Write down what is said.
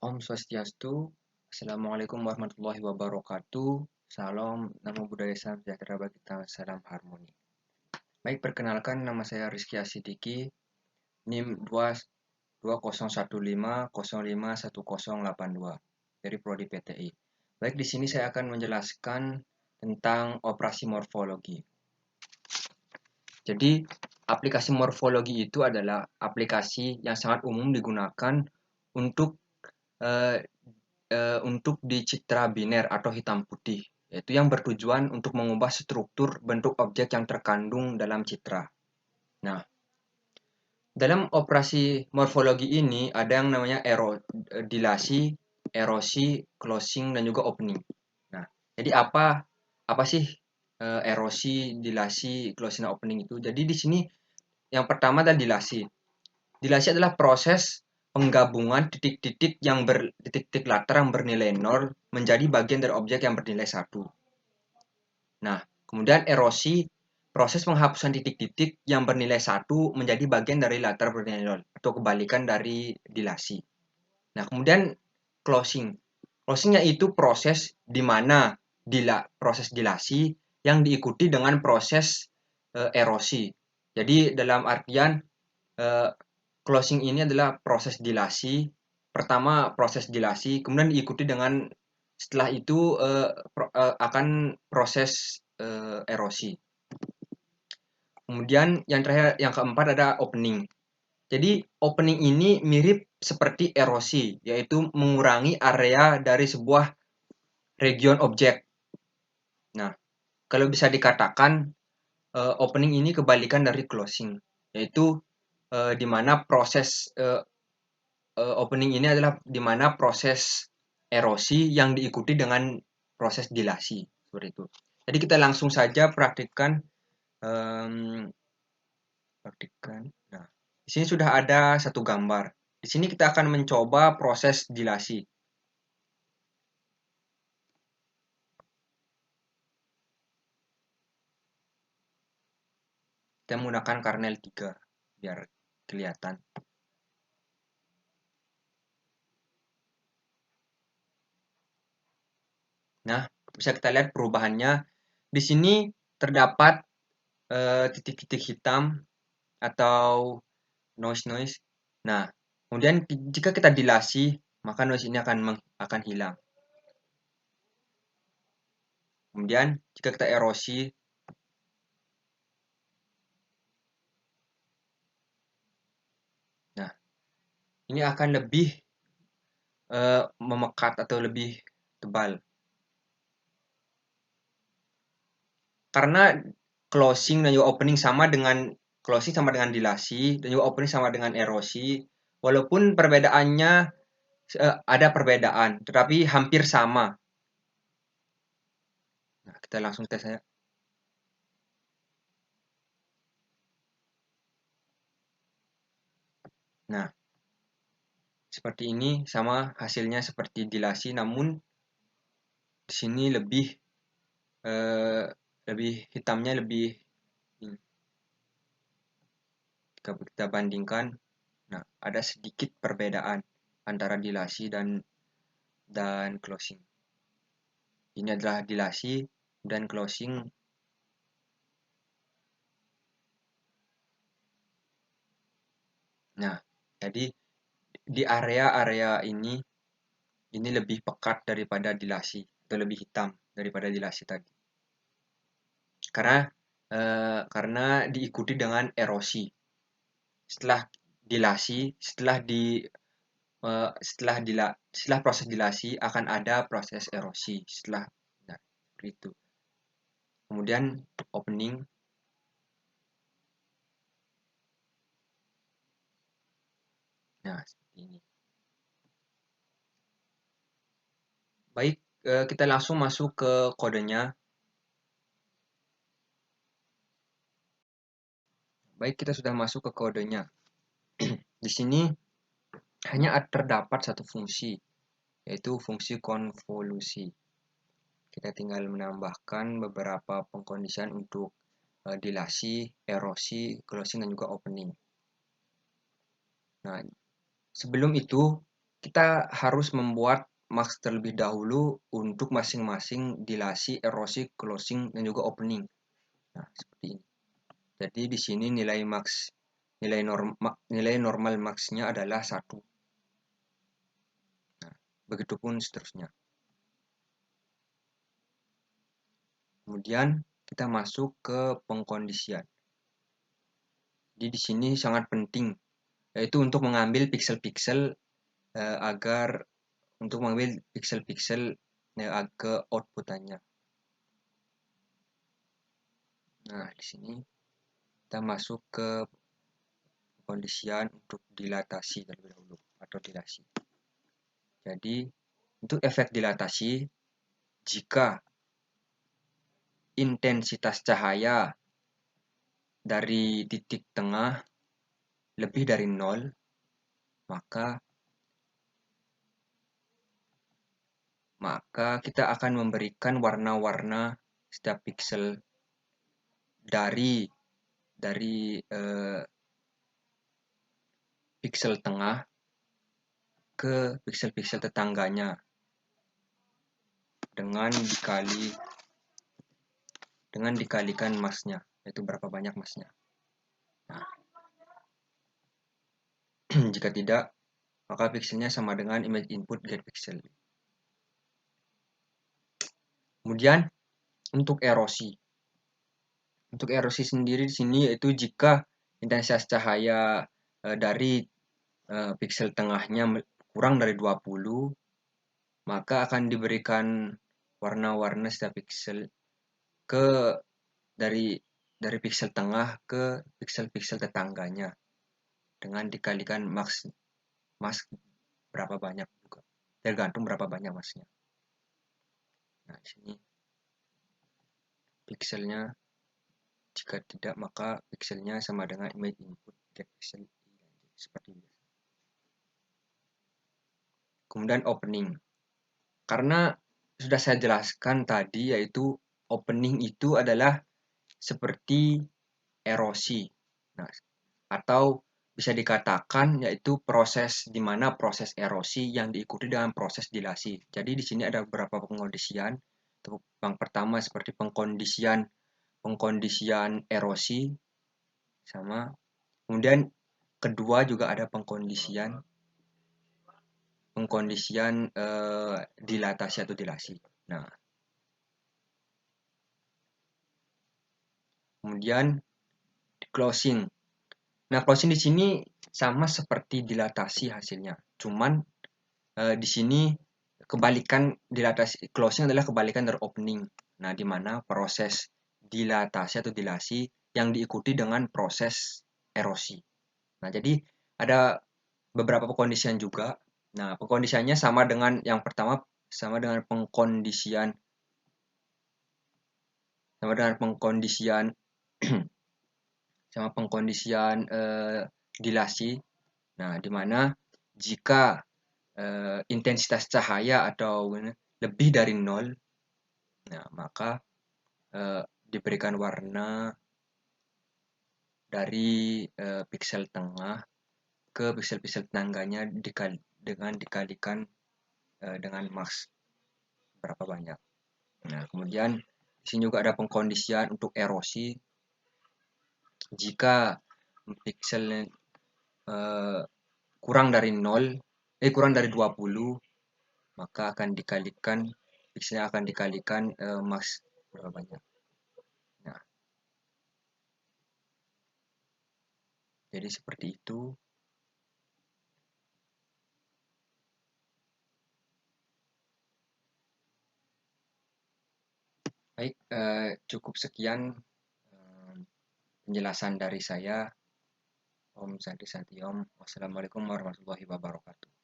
Om Swastiastu, Assalamualaikum warahmatullahi wabarakatuh. Salam, namo buddhaya, salam sejahtera bagi kita, salam harmoni. Baik, perkenalkan nama saya Rizky Asidiki, NIM 201505051082 dari Prodi PTI. Baik, di sini saya akan menjelaskan tentang operasi morfologi. Jadi, aplikasi morfologi itu adalah aplikasi yang sangat umum digunakan untuk di citra biner atau hitam putih, yaitu yang bertujuan untuk mengubah struktur bentuk objek yang terkandung dalam citra. Nah, dalam operasi morfologi ini ada yang namanya dilasi, erosi, closing, dan juga opening. Nah, jadi apa sih erosi, dilasi, closing, dan opening itu? Jadi di sini yang pertama adalah dilasi. Dilasi adalah proses penggabungan titik-titik titik-titik latar yang bernilai 0 menjadi bagian dari objek yang bernilai 1. Nah, kemudian erosi, proses penghapusan titik-titik yang bernilai 1 menjadi bagian dari latar bernilai 0 atau kebalikan dari dilasi. Nah, kemudian closing. Closingnya itu proses di mana proses dilasi yang diikuti dengan proses erosi. Jadi dalam artian closing ini adalah proses dilasi. Pertama proses dilasi, kemudian diikuti dengan setelah itu akan proses erosi. Kemudian yang terakhir, yang keempat ada opening. Jadi opening ini mirip seperti erosi, yaitu mengurangi area dari sebuah region objek. Nah, kalau bisa dikatakan opening ini kebalikan dari closing, yaitu di mana proses opening ini adalah di mana proses erosi yang diikuti dengan proses dilasi, seperti itu. Jadi kita langsung saja praktikkan. Nah, di sini sudah ada satu gambar. Di sini kita akan mencoba proses dilasi. Kita menggunakan Karnel 3 biar kelihatan. Nah, bisa kita lihat perubahannya. Di sini terdapat titik-titik hitam atau noise. Nah, kemudian jika kita dilasi, maka noise ini akan hilang. Kemudian jika kita erosi, nah ini akan lebih memekat atau lebih tebal. Karena closing dan juga opening sama dengan dilasi dan juga opening sama dengan erosi, walaupun perbedaannya ada perbedaan, tetapi hampir sama. Nah, kita langsung tes ya. Nah, seperti ini sama hasilnya seperti dilasi, namun di sini lebih hitamnya lebih. Jika kita bandingkan, nah ada sedikit perbedaan antara dilasi dan closing. Ini adalah dilasi dan closing. Nah, jadi di area-area ini lebih pekat daripada dilasi atau lebih hitam daripada dilasi tadi. Karena diikuti dengan erosi. Setelah dilasi, setelah proses dilasi akan ada proses erosi setelah itu. Kemudian opening. Nah, seperti ini. Baik, kita langsung masuk ke kodenya. Baik, kita sudah masuk ke kodenya. Di sini hanya terdapat satu fungsi, yaitu fungsi konvolusi. Kita tinggal menambahkan beberapa pengkondisian untuk dilasi, erosi, closing, dan juga opening. Nah, sebelum itu kita harus membuat max terlebih dahulu untuk masing-masing dilasi, erosi, closing, dan juga opening. Nah, seperti ini. Jadi di sini nilai normal max-nya adalah 1. Nah, begitupun seterusnya. Kemudian kita masuk ke pengkondisian. Jadi di sini sangat penting, yaitu untuk mengambil piksel-piksel agar untuk mengambil piksel-piksel ke outputannya. Nah, di sini kita masuk ke pengkondisian untuk dilatasi terlebih dahulu atau dilasi. Jadi untuk efek dilatasi, jika intensitas cahaya dari titik tengah lebih dari 0, maka kita akan memberikan warna-warna setiap piksel dari piksel tengah ke piksel-piksel tetangganya dengan dikalikan massnya, yaitu berapa banyak massnya. Nah, jika tidak, maka pikselnya sama dengan image input get pixel. Kemudian untuk erosi. Untuk erosi sendiri di sini yaitu jika intensitas cahaya dari piksel tengahnya kurang dari 20, maka akan diberikan warna-warna setiap piksel dari piksel tengah ke piksel-piksel tetangganya dengan dikalikan max berapa banyak juga, tergantung berapa banyak massnya. Nah, di sini pikselnya, jika tidak maka pikselnya sama dengan image input get pixel seperti ini. Kemudian opening. Karena sudah saya jelaskan tadi, yaitu opening itu adalah seperti erosi. Nah, atau bisa dikatakan yaitu proses di mana proses erosi yang diikuti dengan proses dilasi. Jadi di sini ada beberapa pengkondisian. Yang pertama seperti pengkondisian erosi sama. Kemudian kedua juga ada pengkondisian dilatasi atau dilasi. Nah, kemudian closing. Nah, closing di sini sama seperti dilatasi hasilnya. Cuman di sini kebalikan dilatasi, closing adalah kebalikan dari opening. Nah, di mana proses dilatasi atau dilasi yang diikuti dengan proses erosi. Nah, jadi ada beberapa pengkondisian juga. Nah, pengkondisiannya sama dengan yang pertama, sama dengan pengkondisian sama pengkondisian dilasi. Nah, di mana jika intensitas cahaya atau lebih dari 0, nah maka diberikan warna dari piksel tengah ke piksel-piksel tetangganya dengan dikalikan dengan max berapa banyak. Nah, kemudian di sini juga ada pengkondisian untuk erosi. Jika piksel kurang dari 20, maka akan dikalikan pikselnya akan dikalikan max berapa banyak. Nah, jadi seperti itu. Baik, cukup sekian penjelasan dari saya. Om Santi Santi Om. Wassalamualaikum warahmatullahi wabarakatuh.